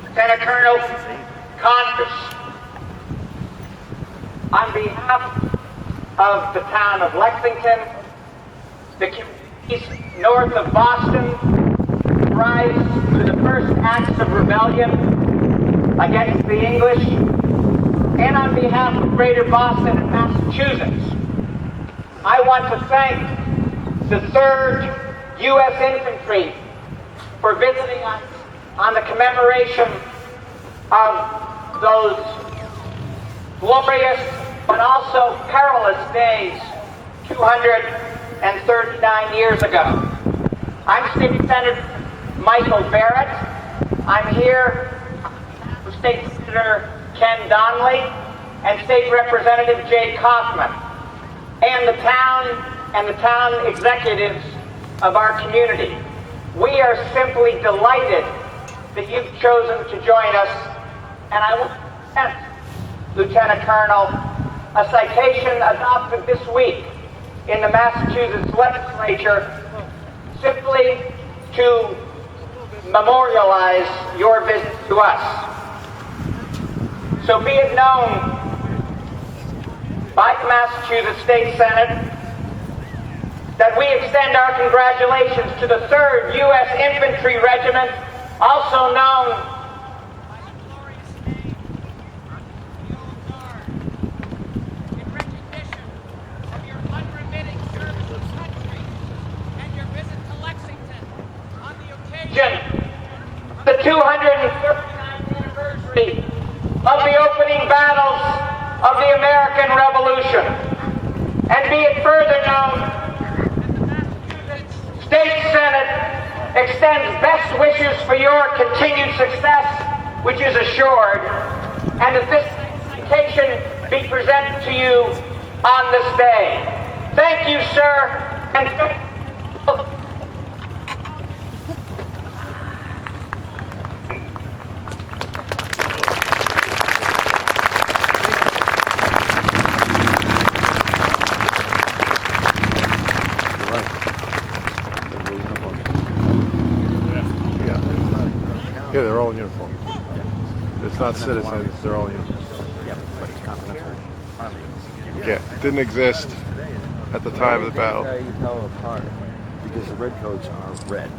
Lieutenant Colonel Congress, on behalf of the town of Lexington, the communities north of Boston rise to the first acts of rebellion against the English, and on behalf of Greater Boston and Massachusetts, I want to thank the 3rd U.S. Infantry for visiting us on the commemoration of those glorious but also perilous days 239 years ago. I'm State Senator Michael Barrett. I'm here with State Senator Ken Donnelly and State Representative Jay Kaufman and the town executives of our community. We are simply delighted that you've chosen to join us, and I want to present, Lieutenant Colonel, a citation adopted this week in the Massachusetts legislature simply to memorialize your visit to us. So be it known by the Massachusetts State Senate that we extend our congratulations to the 3rd U.S. Infantry Regiment, also known by the glorious name, the Old Guard, in recognition of your unremitting service to country and your visit to Lexington on the occasion of the 239th anniversary of the opening battles of the American Revolution. And be it further known that the Massachusetts State Senate extends best wishes for your continued success, which is assured, and that this citation be presented to you on this day. Thank you, sir, and thank you. Yeah, they're all in uniform. It's not citizens, they're all in uniform. But it's Continental. Yeah, it didn't exist at the time of the battle. You tell them apart because the redcoats are red.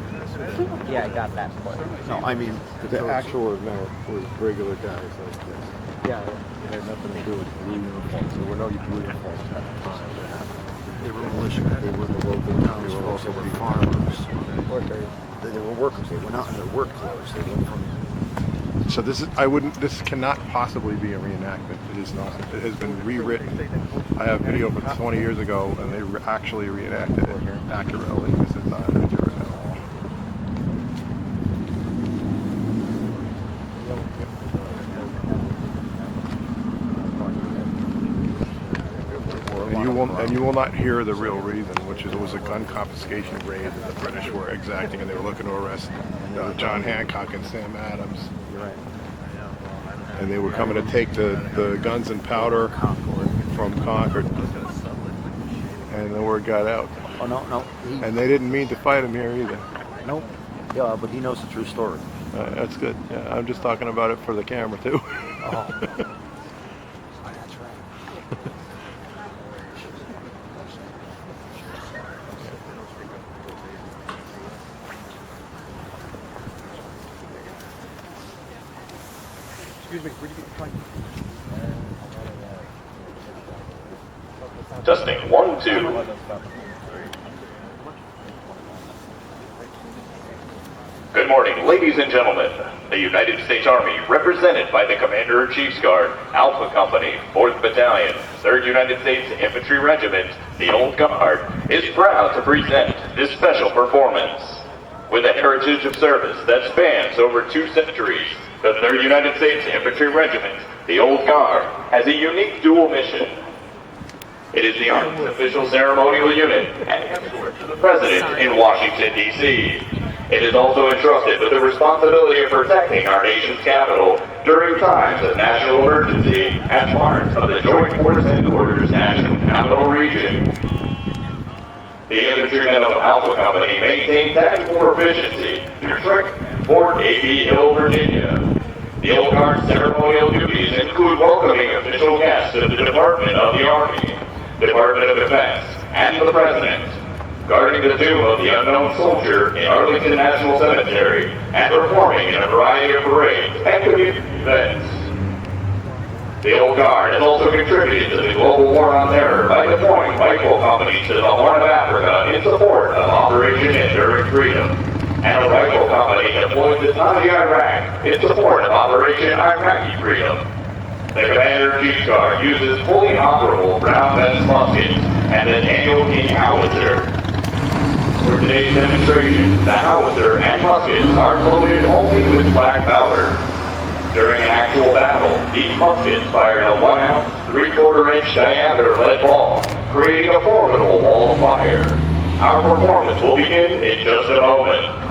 Yeah, I got that part. No, I mean The actual event was regular guys like this. Yeah. it had nothing to do with blue uniforms. There were no blue uniforms at the time. They were militia. They were the local townsfolk. They were farmers. They were workers. They went out in their work clothes. They went from. So this cannot possibly be a reenactment. It is not. It has been rewritten. I have video from 20 years ago, and they actually reenacted it accurately. This is not accurate at all. And you will not hear the real reason, which is it was a gun confiscation raid that the British were exacting, and they were looking to arrest John Hancock and Sam Adams. And they were coming to take the guns and powder from Concord. And the word got out. Oh, no. And they didn't mean to fight him here either. Nope. Yeah, but he knows the true story. That's good. Yeah, I'm just talking about it for the camera, too. Oh. That's right. Excuse me, where'd you get the plane? Testing 1, 2. Good morning, ladies and gentlemen. The United States Army, represented by the Commander-in-Chief's Guard, Alpha Company, 4th Battalion, 3rd United States Infantry Regiment, the Old Guard, is proud to present this special performance. With a heritage of service that spans over 2 centuries, the 3rd United States Infantry Regiment, the Old Guard, has a unique dual mission. It is the Army's official ceremonial unit and escort to the President in Washington, D.C. It is also entrusted with the responsibility of protecting our nation's capital during times of national emergency as part of the Joint Force Headquarters National Capital Region. The infantrymen of Alpha Company maintain tactical proficiency through training Fort A.B. Hill, Virginia. The Old Guard ceremonial duties include welcoming official guests of the Department of the Army, Department of Defense, and the President, guarding the tomb of the unknown soldier in Arlington National Cemetery, and performing in a variety of parades and community events. The Old Guard has also contributed to the global war on terror by deploying rifle companies to the Horn of Africa in support of Operation Enduring Freedom, and a rifle company deployed to Taji, Iraq in support of Operation Iraqi Freedom. The Commander-in-Chief's Guard uses fully operable brown-fence muskets and an annual King howitzer. For today's demonstration, the howitzer and muskets are loaded only with black powder. During an actual battle, these muskets fired a 1 ounce, 3/4 inch diameter lead ball, creating a formidable wall of fire. Our performance will begin in just a moment.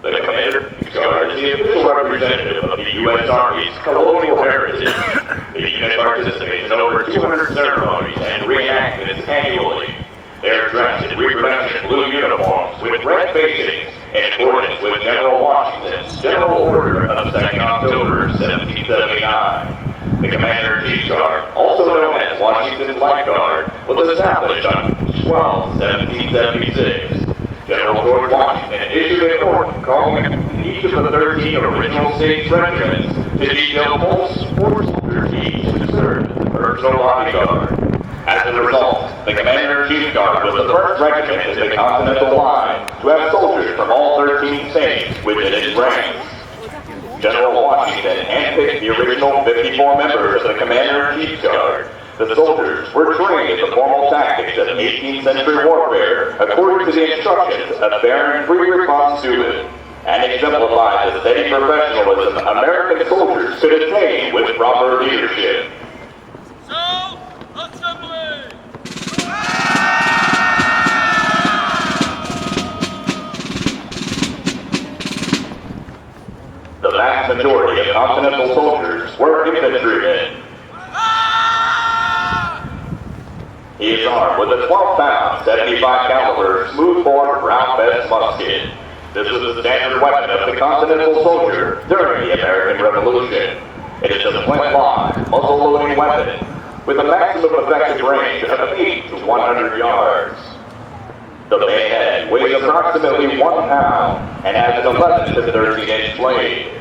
The Commander-in-Chief's Guard is the official representative of the U.S. Army's colonial heritage. The unit participates in over 200 ceremonies and reenactments annually. They are dressed in reproduction blue uniforms with red facings in accordance with General Washington's General Order of 2nd October, 1779. The Commander-in-Chief's Guard, also known as Washington's Light Guard, was established on 12/1776. General George Washington issued an order calling each of the 13 original states regiments to detail full soldiers each to serve as the personal bodyguard. As a result, the Commander-in-Chief's Guard was the first regiment in the Continental line to have soldiers from all 13 states within its ranks. General Washington handpicked the original 54 members of the Commander-in-Chief's Guard. The soldiers were trained in the formal tactics of 18th century warfare according to the instructions of Baron Friedrich von Steuben, and exemplified the steady professionalism American soldiers could attain with proper leadership. Assembly! The vast majority of Continental soldiers were infantrymen. He is armed with a 12-pound, 75-caliber, smooth-bore brown-fence musket. This was the standard weapon of the Continental soldier during the American Revolution. It is a flintlock, muzzle-loading weapon with a maximum effective range of 8 to 100 yards. The bayonet weighs approximately 1 pound and has an 11 to 13-inch blade.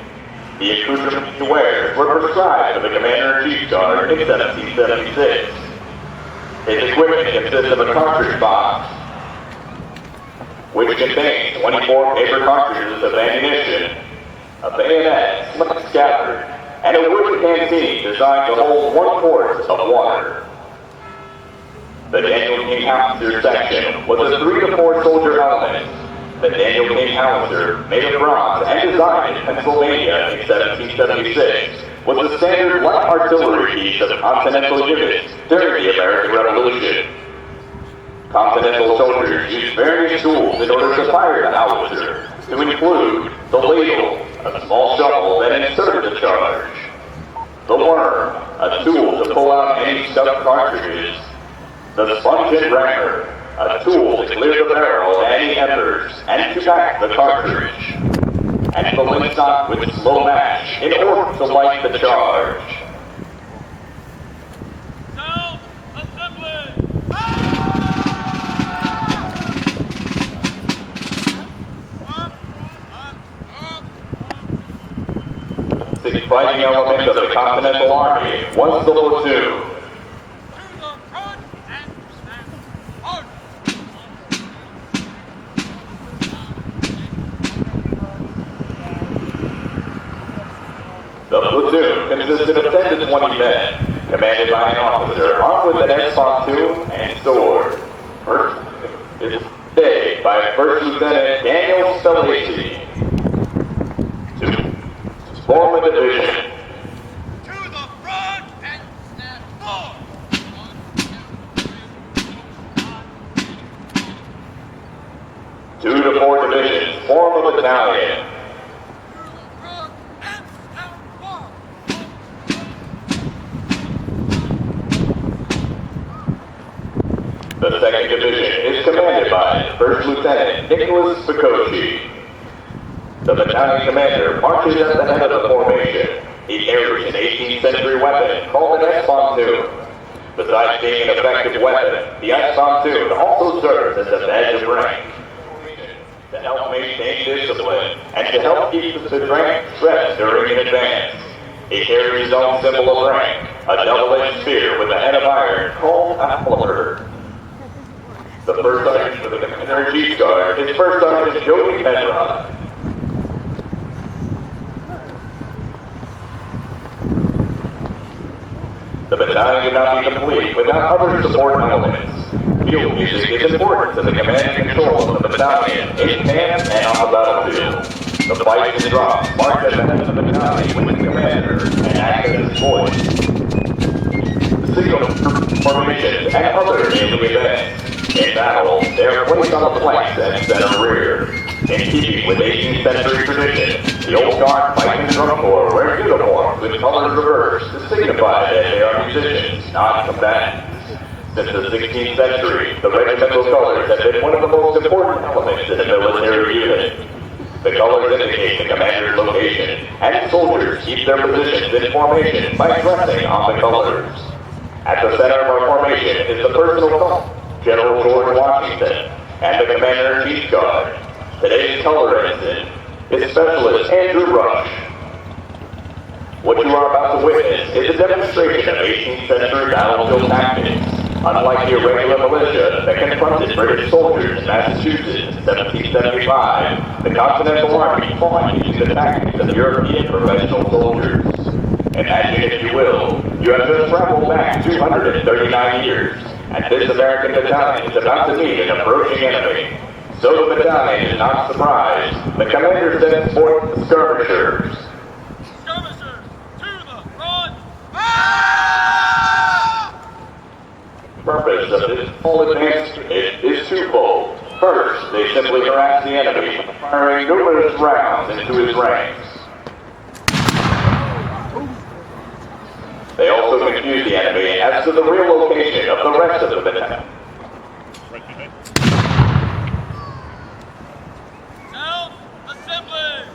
The accoutrements he wears were prescribed for the Commander-in-Chief's Guard in 1776. His equipment consists of a cartridge box, which contains 24 paper cartridges of ammunition, a bayonet, slit scabbard, and a wooden canteen designed to hold 1 quart of water. The Daniel King Howitzer section was a 3 to 4 soldier element. The Daniel King Howitzer, made of bronze and designed in Pennsylvania in 1776, was the standard light artillery piece of Continental units during the American Revolution. Continental soldiers used various tools in order to fire the howitzer, to include the ladle, a small shovel that inserted the charge, the worm, a tool to pull out any stuck cartridges, the sponge and rammer, a tool to clear the barrel of any embers and to back the cartridge, and the linstock with slow match in order to light the charge. The fighting element of the Continental Army was the platoon. The platoon consisted of 10 to 20 men, commanded by an officer armed with an S-pontoon and sword. First is today by First Lieutenant Daniel Stalacy. To form a division. To the front and stand forward. 2 to 4 divisions form a battalion. The 2nd Division is commanded by First Lieutenant Nicholas Spicocci. The battalion commander marches at the head of the formation. He carries an 18th century weapon called an S-pontoon. Besides being an effective weapon, the S-pontoon also serves as a badge of rank to help maintain discipline and to help keep the rank stressed during an advance. He carries his own symbol of rank, a double-edged spear with a head of iron called a halberd. The first sergeant for the Commander-in-Chief's Guard is First Sergeant Joey Penrod. The battalion would not be complete without other support elements. Field music is important to the command and control of the battalion in camp and on the battlefield. The fifes and drums march at the head of the battalion with the commander and act as his voice. The signal formations and other daily events. In battle, they are placed on the flanks and center rear. In keeping with 18th century tradition, the Old Guard fight and drum corps wear uniforms with colors reversed to signify that they are musicians, not combatants. Since the 16th century, the regimental colors have been one of the most important elements in a military unit. The colors indicate the commander's location, and soldiers keep their positions in formation by dressing on the colors. At the center of our formation is the personal color, General George Washington, and the Commander-in-Chief's Guard. Today's color ensign is Specialist Andrew Rush. What you are about to witness is a demonstration of 18th century battlefield tactics. Unlike the irregular militia that confronted British soldiers in Massachusetts in 1775, the Continental Army fought using the tactics of European professional soldiers. Imagine, if you will, you have just traveled back 239 years, and this American battalion is about to meet an approaching enemy. So the battalion is not surprised. The commander sends forth the skirmishers. Skirmishers, to the front! The purpose of this full advance is twofold. First, they simply harass the enemy, firing numerous rounds into his ranks. They also confuse the enemy as to the real location of the rest of the battalion. Self-assembly!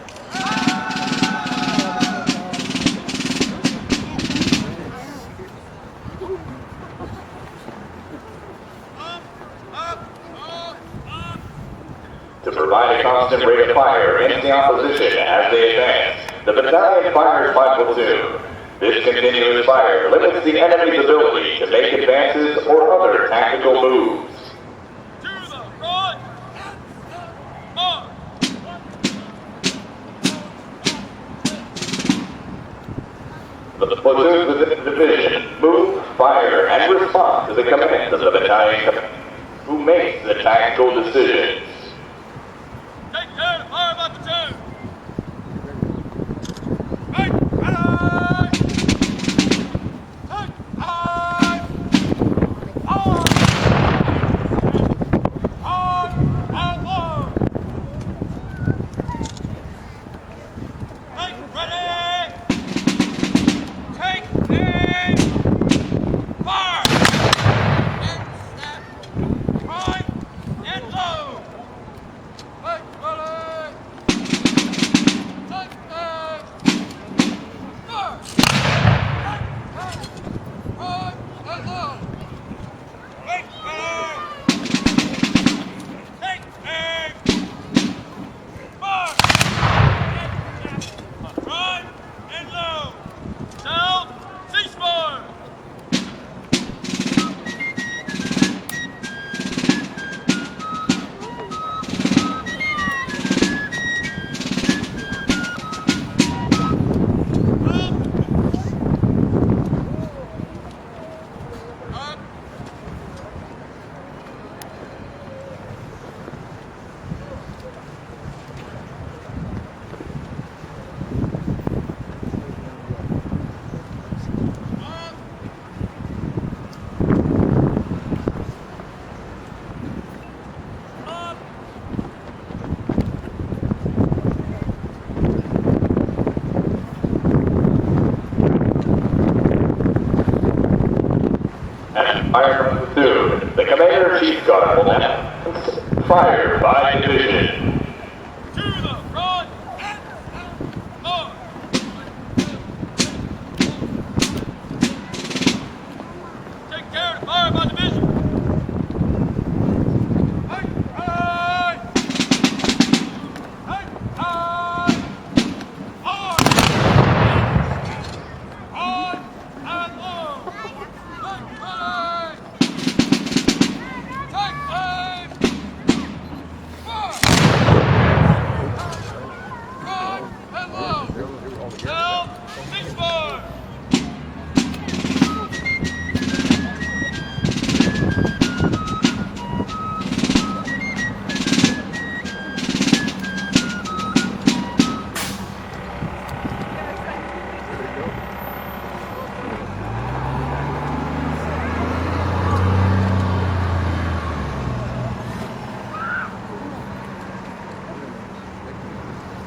to fire against the opposition as they advance. The battalion fires by platoon. This continuous fire limits the enemy's ability to make advances or other tactical moves. To the front. March. The platoons within the division move, fire, and respond to the commands of the battalion commander, who makes the tactical decisions. Take care to fire by platoon. Take fire. Take fire. On. On and low. Take ready. Take aim. Fire. And snap. Right and low. Take ready. Take aim. Fire. Right and low. Take aim. Take aim. Fire. Right and low. Down. Ceasefire. Up. Up. Up. And fire from platoon. The commander-in-chief guard will now fire by division. To the front. March. Take care to fire by division. Hey, hey. Hey, hey. On. On and low. Take ready. Take aim. Fire. Right and low. Down. Ceasefire.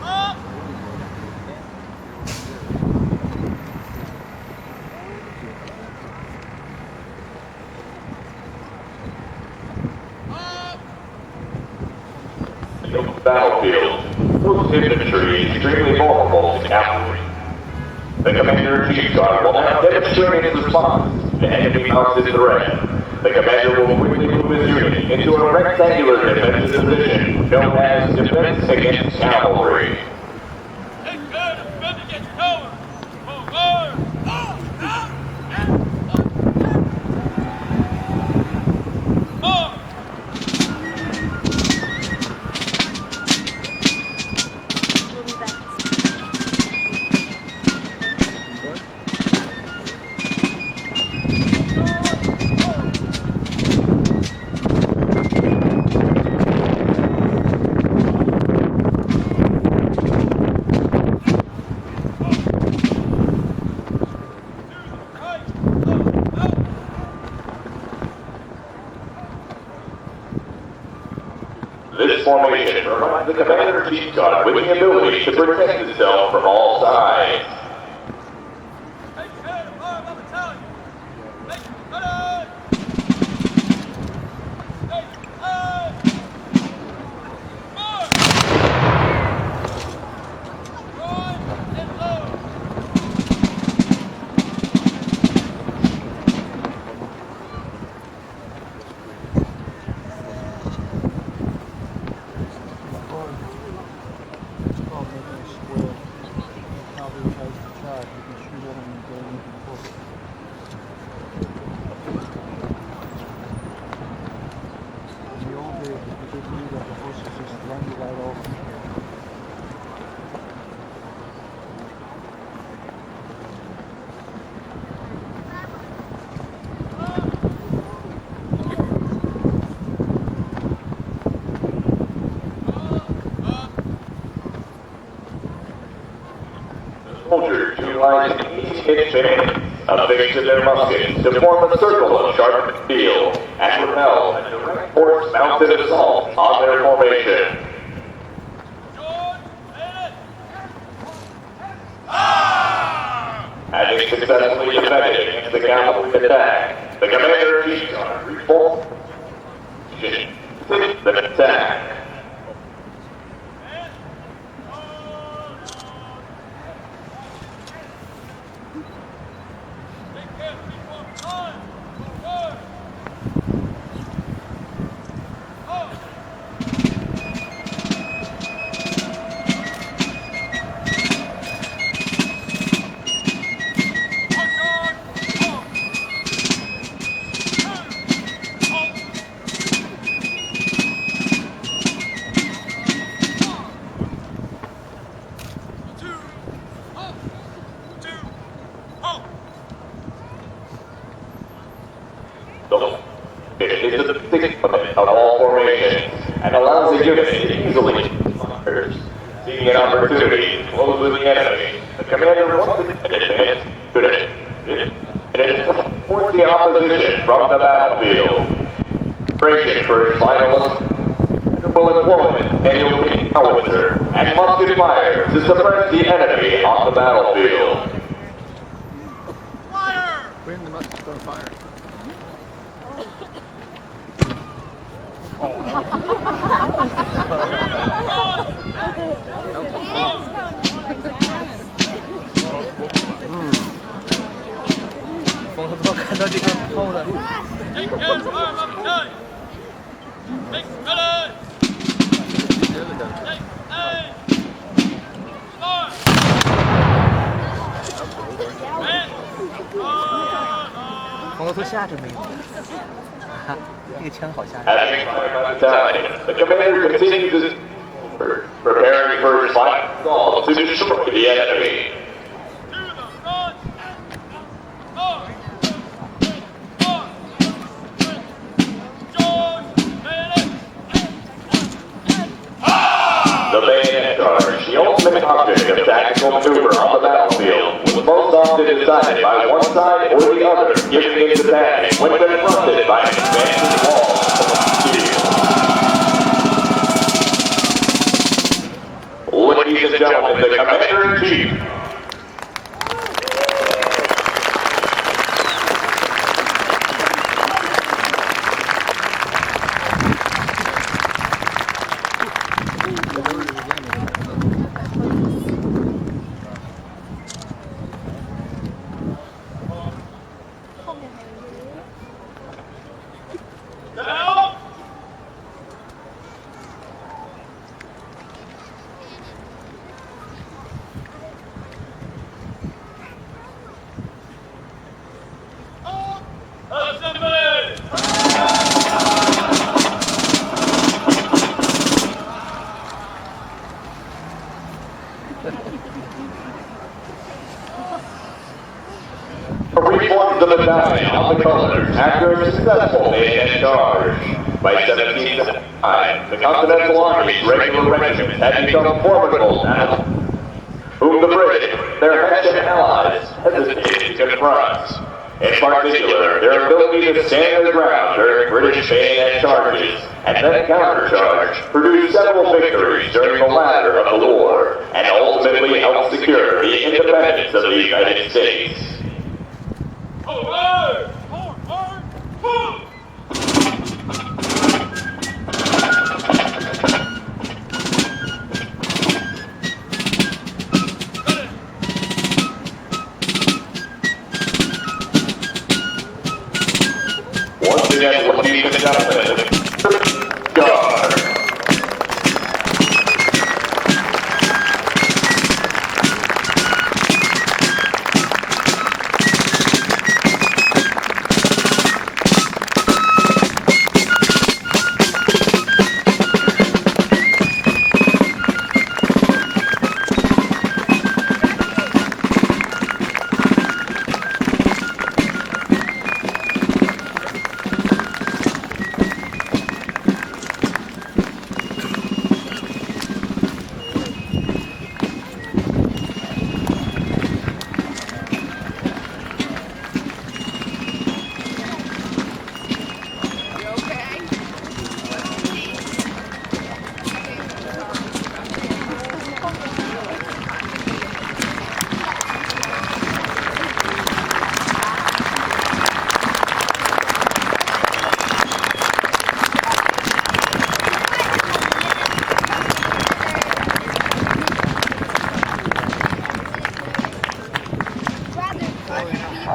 Up. Up. The battlefield. Most infantry is extremely vulnerable to cavalry. The commander-in-chief guard will now demonstrate his response to enemy mounted threat. The commander will quickly move his unit into a rectangular defensive position known as defense against cavalry. Take care to defend against cover. Forward. Up. Up. And march. This formation provides the commander-in-chief guard with the ability to protect itself from all sides. Take care to fire by battalion. Make ready. Take aim. March. Right and low. hit chains affixed to their muskets to form a circle of sharpened steel and repel a direct force-mounted assault on their formation. Having successfully defended against the cavalry attack, the commander-in-chief reformed the attack. It is the fixed limit of all formations and allows the unit to easily fire. Seeing an opportunity to close with the enemy, the commander wants to advance to it force the opposition from the battlefield. Preparation for his finals will employ manual howitzer and musket fire to suppress the enemy on the battlefield. Bring the muskets on fire. Take care of fire, my battalion. Take ready. Take aim. Start. Man. 从头都吓着没有？这个枪好吓人。 Having fired battalion, the commander continues his preparing for his final assault to destroy the enemy. To the front. Forward. The bayonet charge, the ultimate object of tactical maneuver on the battlefield, was most often decided by one side or the other, giving its advantage when confronted by an advancing wall of steel. Ladies and gentlemen, the Commander-in-Chief. Down. Assembly. Reformed the battalion on the colors after a successful bayonet charge. By 1779, the Continental Army's regular regiment had become formidable now, whom the British, their Hessian allies, hesitated to confront. In particular, their ability to stand their ground during British bayonet charges and then countercharge produced several victories during the latter of the war and ultimately helped secure the independence of the United States. Forward. Forward. Forward. Once again, ladies and gentlemen, guard.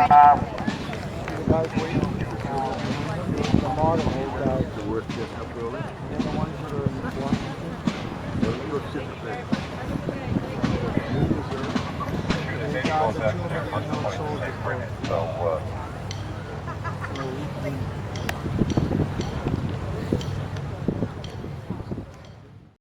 guys waiting. The modern old guys. The worst just up early. And the ones that are in Washington. You're sitting there. So